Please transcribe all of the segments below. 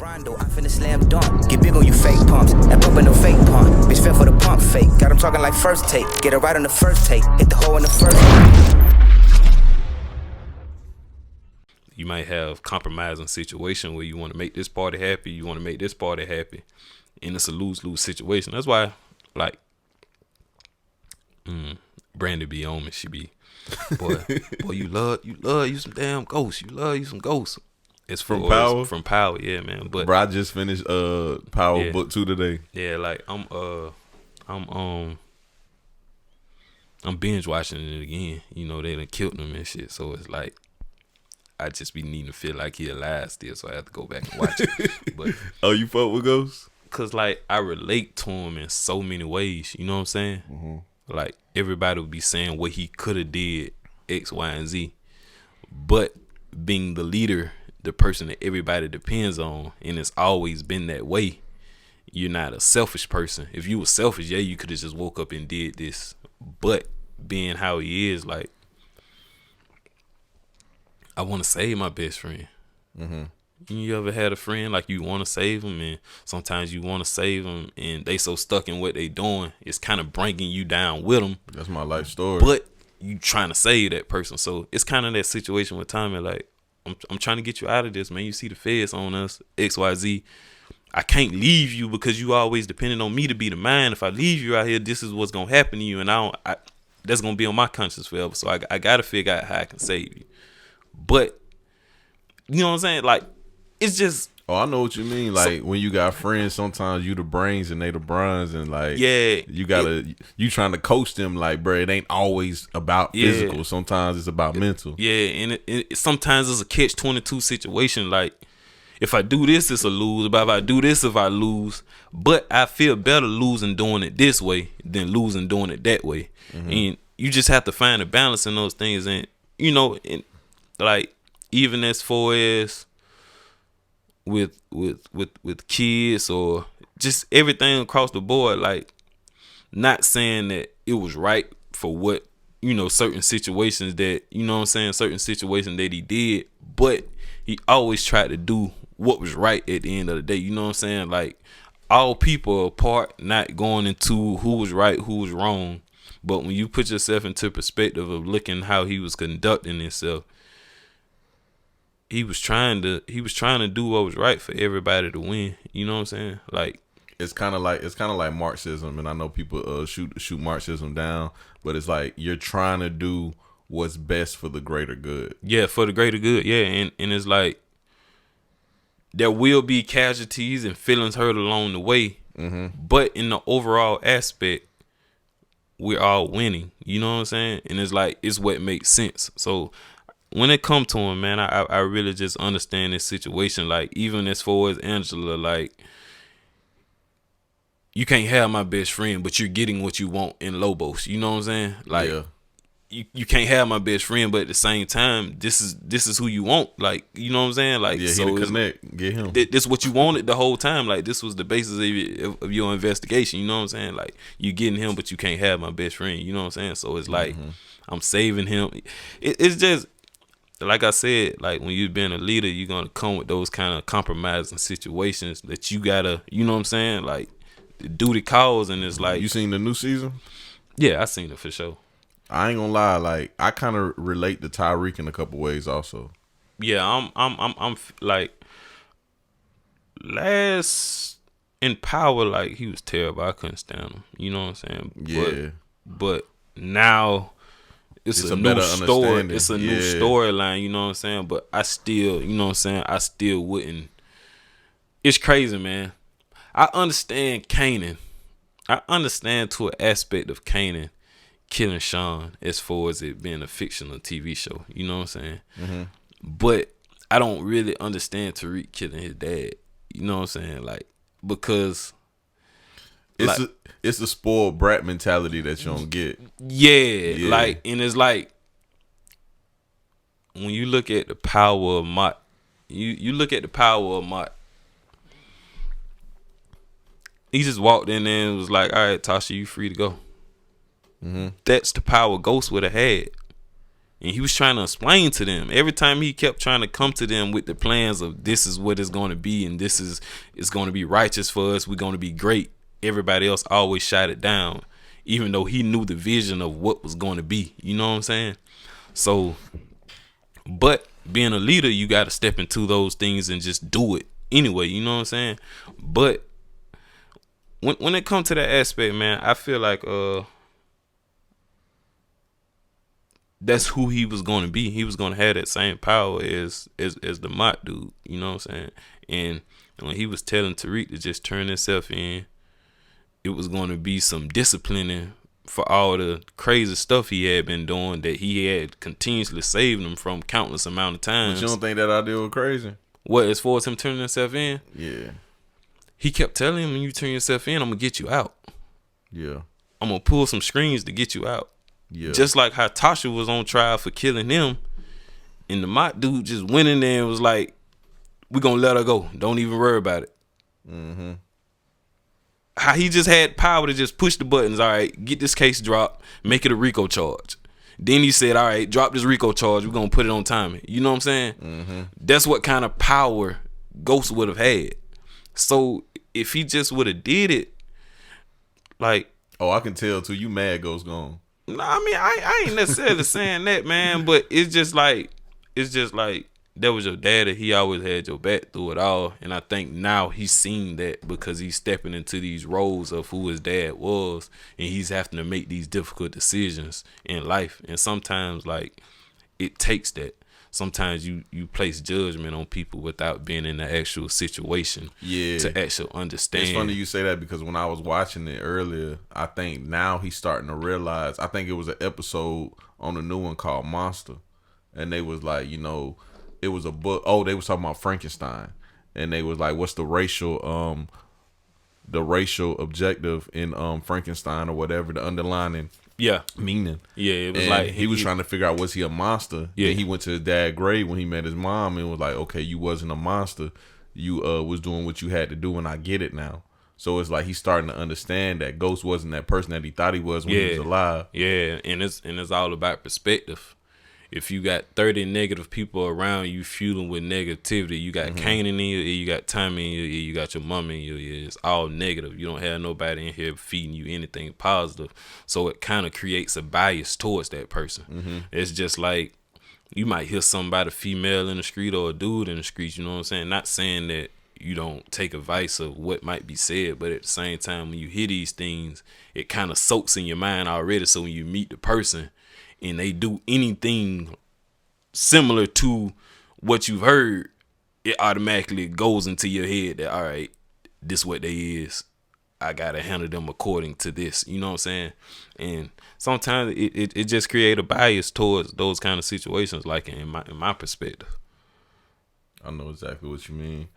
Rondo, I finna slam dunk. Get big on you fake pumps. That pump ain't no fake pump. Bitch fell for the pump fake. Got him talking like first take. Get it right on the first take. Hit the hole in the first. You might have compromising situation where you want to make this party happy, you want to make this party happy, and it's a lose-lose situation. That's why, like, Brandy be on me. She be, boy, you love you some damn ghosts. You love you some ghosts. It's from Power. From Power, yeah, man. But bro, I just finished Power book 2 today. Yeah, like I'm binge watching it again. You know, they done killed him and shit. So it's like I just be needing to feel like he alive still, so I have to go back and watch it. But oh, you fuck with Ghost? Cause like I relate to him in so many ways. You know what I'm saying? Mm-hmm. Like everybody would be saying what he could have did X, Y, and Z, but being the leader, the person that everybody depends on, and it's always been that way. You're not a selfish person. If you were selfish, yeah, you could have just woke up and did this. But being how he is, like, I want to save my best friend. Mm-hmm. You ever had a friend like you want to save them, and sometimes you want to save them, and they so stuck in what they doing, it's kind of bringing you down with them. That's my life story. But you trying to save that person, so it's kind of that situation with Tommy. Like, I'm trying to get you out of this, man. You see the feds on us, XYZ. I can't leave you because you always depending on me to be the man. If I leave you out here, this is what's gonna happen to you, and that's gonna be on my conscience forever. So I gotta figure out how I can save you. But you know what I'm saying? Like, it's just. Oh, I know what you mean. Like, when you got friends, sometimes you the brains and they the bronze, and like, yeah, you trying to coach them. Like, bro, it ain't always about physical. Sometimes it's about mental. Yeah, and it sometimes it's a catch-22 situation. Like, if I do this, it's a lose. But if I do this, if I lose, but I feel better losing doing it this way than losing doing it that way. Mm-hmm. And you just have to find a balance in those things. And you know, like, even as far as with kids or just everything across the board, like, not saying that it was right for what, you know, certain situations that, you know what I'm saying, certain situations that he did, but he always tried to do what was right at the end of the day. You know what I'm saying? Like, all people are apart, not going into who was right, who was wrong. But when you put yourself into perspective of looking how he was conducting himself, he was trying to do what was right for everybody to win. You know what I'm saying? Like, it's kind of like Marxism, and I know people shoot Marxism down, but it's like you're trying to do what's best for the greater good. Yeah, for the greater good. Yeah, and it's like there will be casualties and feelings hurt along the way, mm-hmm. but in the overall aspect, we're all winning. You know what I'm saying? And it's like, it's what makes sense. So when it come to him, man, I really just understand this situation. Like, even as far as Angela, like, you can't have my best friend, but you're getting what you want in Lobos. You know what I'm saying? Like, yeah. You can't have my best friend, but at the same time, this is who you want. Like, you know what I'm saying? Like, yeah, so connect, get him. This what you wanted the whole time. Like, this was the basis of your investigation. You know what I'm saying? Like, you getting him, but you can't have my best friend. You know what I'm saying? So it's like, mm-hmm. I'm saving him. It's just, like I said, like, when you've been a leader, you're gonna come with those kind of compromising situations that you gotta, you know what I'm saying? Like, the duty calls, and it's like, you seen the new season? Yeah, I seen it for sure. I ain't gonna lie, like, I kind of relate to Tyreek in a couple ways also. Yeah, I'm like, last in Power, like, he was terrible. I couldn't stand him. You know what I'm saying? Yeah. But now it's a new story. It's a new storyline. You know what I'm saying? But I still, you know what I'm saying? I still wouldn't. It's crazy, man. I understand Kanan. I understand to an aspect of Kanan killing Sean as far as it being a fictional TV show. You know what I'm saying? Mm-hmm. But I don't really understand Tariq killing his dad. You know what I'm saying? Like, because it's a spoiled brat mentality that you don't get. Yeah. Like, and it's like, when you look at the power of Mott, you look at the power of Mott. He just walked in there and was like, all right, Tasha, you free to go. Mm-hmm. That's the power Ghost would have had. And he was trying to explain to them. Every time he kept trying to come to them with the plans of this is what it's going to be and it's going to be righteous for us. We're going to be great. Everybody else always shot it down, even though he knew the vision of what was going to be. You know what I'm saying? So, but being a leader, you got to step into those things and just do it anyway. You know what I'm saying? But when it comes to that aspect, man, I feel like that's who he was going to be. He was going to have that same power as the Mott dude. You know what I'm saying? And when he was telling Tariq to just turn himself in, it was going to be some disciplining for all the crazy stuff he had been doing that he had continuously saved him from countless amount of times. But you don't think that idea was crazy? What, as far as him turning himself in? Yeah. He kept telling him, when you turn yourself in, I'm going to get you out. Yeah. I'm going to pull some strings to get you out. Yeah. Just like how Tasha was on trial for killing him, and the Mott dude just went in there and was like, we're going to let her go. Don't even worry about it. Mm-hmm. How he just had power to just push the buttons. All right, get this case dropped, make it a RICO charge. Then he said, all right, drop this RICO charge. We're going to put it on timing. You know what I'm saying? Mm-hmm. That's what kind of power Ghost would have had. So if he just would have did it, like... Oh, I can tell, too. You mad Ghost gone. No, I mean, I ain't necessarily saying that, man. But it's just like, that was your daddy. He always had your back through it all. And I think now he's seen that because he's stepping into these roles of who his dad was. And he's having to make these difficult decisions in life. And sometimes, like, it takes that. Sometimes you place judgment on people without being in the actual situation to actually understand. It's funny you say that because when I was watching it earlier, I think now he's starting to realize. I think it was an episode on the new one called Monster. And they was like, you know, it was a book. Oh, they was talking about Frankenstein. And they was like, what's the racial objective in Frankenstein or whatever, the underlining meaning. Yeah, it was and like he was trying to figure out, was he a monster? Yeah. Then he went to his dad's grave when he met his mom and was like, okay, you wasn't a monster. You was doing what you had to do, and I get it now. So it's like he's starting to understand that Ghost wasn't that person that he thought he was when he was alive. Yeah, and it's all about perspective. If you got 30 negative people around you fueling with negativity, you got Kane in your ear, you got Tommy in your ear, you got your mama in your ear. It's all negative. You don't have nobody in here feeding you anything positive. So it kind of creates a bias towards that person. It's just like you might hear somebody, female in the street or a dude in the street, you know what I'm saying? Not saying that you don't take advice of what might be said, but at the same time, when you hear these things, it kind of soaks in your mind already. So when you meet the person, and they do anything similar to what you've heard, it automatically goes into your head that, all right, this what they is. I got to handle them according to this. You know what I'm saying? And sometimes it just create a bias towards those kind of situations, like in my perspective. I know exactly what you mean.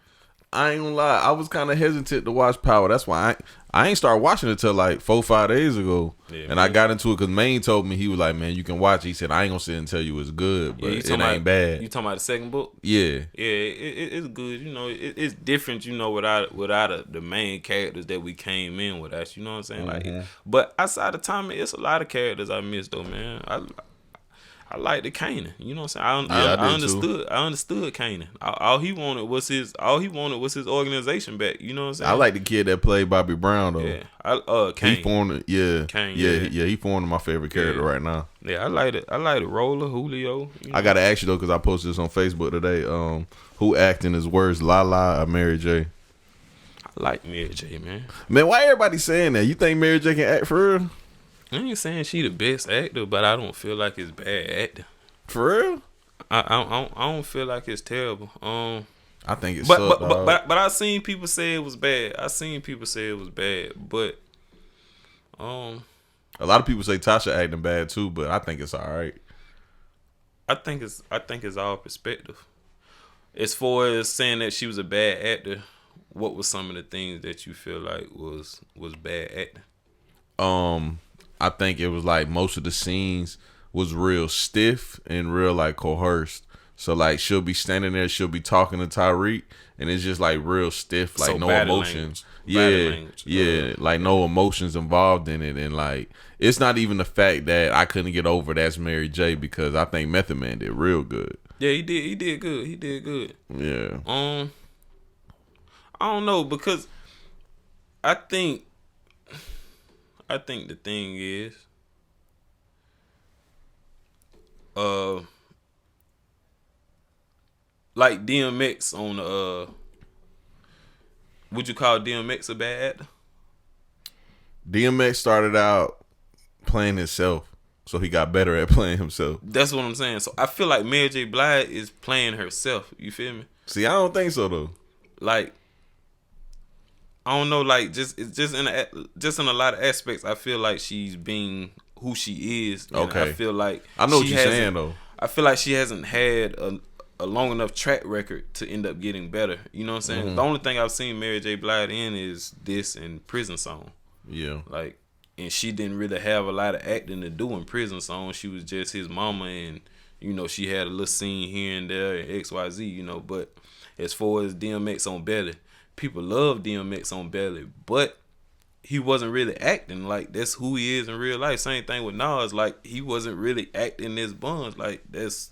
I ain't gonna lie, I was kind of hesitant to watch Power. That's why I ain't started watching it till like 4-5 days ago. Yeah, and man. I got into it because Maine told me, he was like, man, you can watch it. He said, I ain't gonna sit and tell you it's good, but it ain't bad. You talking about the second book? Yeah. Yeah, it's good. You know, it's different, you know, without the main characters that we came in with us. You know what I'm saying? Like, but outside of Tommy, it's a lot of characters I missed though, man. I liked the Kanan. You know what I'm saying? I understood Kanan. All he wanted was his organization back. You know what I'm saying? I like the kid that played Bobby Brown though. Yeah. Kane. He formed Kane, he formed my favorite character right now. Yeah, I like it. Roller, Julio. You know? I gotta ask you though, because I posted this on Facebook today. Who acting is worse, Lala or Mary J? I like Mary J, man. Man, why everybody saying that? You think Mary J can act for real? I ain't saying she the best actor, but I don't feel like it's bad acting. For real? I don't feel like it's terrible. I think it's but I seen people say it was bad. But a lot of people say Tasha acting bad too, but I think it's all right. I think it's all perspective. As far as saying that she was a bad actor, what was some of the things that you feel like was bad acting? I think it was like most of the scenes was real stiff and real like coerced. So like she'll be standing there, she'll be talking to Tyreek, and it's just like real stiff, like So no body emotions. language. Yeah, like no emotions involved in it, and like it's not even the fact that I couldn't get over that's Mary J, because I think Method Man did real good. Yeah, he did good. He did good. Yeah. I don't know, because I think the thing is, like DMX on would you call DMX a bad actor? DMX started out playing himself, so he got better at playing himself. That's what I'm saying. So I feel like Mary J. Blige is playing herself. You feel me? See, I don't think so though. Like, I don't know. Like, just in a lot of aspects, I feel like she's being who she is. And Okay. I feel like I know what you're saying though. I feel like she hasn't had a long enough track record to end up getting better. You know what I'm saying? Mm-hmm. The only thing I've seen Mary J. Blige in is this and Prison Song. Yeah. Like, and she didn't really have a lot of acting to do in Prison Song. She was just his mama, and she had a little scene here and there and XYZ. But as far as DMX on Belly, people love DMX on Belly, but he wasn't really acting. Like, that's who he is in real life. Same thing with Nas. Like, he wasn't really acting as Buns. Like, that's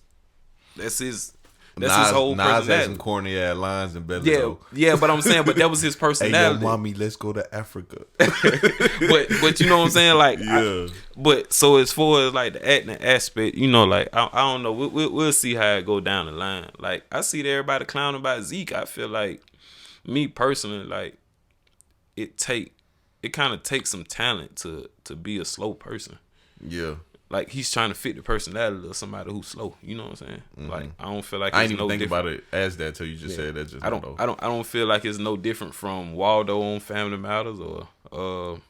his whole Nas had personality. some corny ass lines in Belly. Yeah, but I'm saying, but that was his Hey, personality. yo, mommy, let's go to Africa. but you know what I'm saying? Like, Yeah. but so as far as like the acting aspect, like I don't know. We'll see how it go down the line. Like, I see everybody clowning about Zeke. I feel like, me personally, like it kind of takes some talent to be a slow person. Yeah. Like, he's trying to fit the personality of somebody who's slow. You know what I'm saying? Mm-hmm. Like, I don't feel like I it's ain't even no think different. about it as that till you just said that. Just I don't feel like it's no different from Waldo on Family Matters or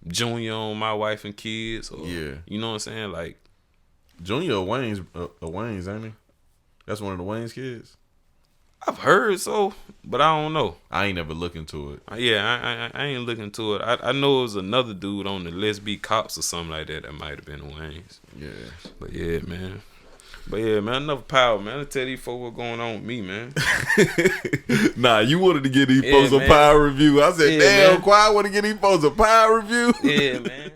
Junior on My Wife and Kids. Or, Yeah. You know what I'm saying? Like, Junior Wayne's, ain't he? That's one of the Wayne's kids. I've heard so, but I don't know. I ain't never looked into it. Yeah, I ain't looking to it. I know it was another dude on the Let's Be Cops or something like that might have been Wayne's. Yeah. But yeah, man. Enough power, man. I'll tell these folks what's going on with me, man. Nah, you wanted to get these folks a man. power review. I said, Yeah, damn, man. Quad want to get these folks a power review. Yeah, man.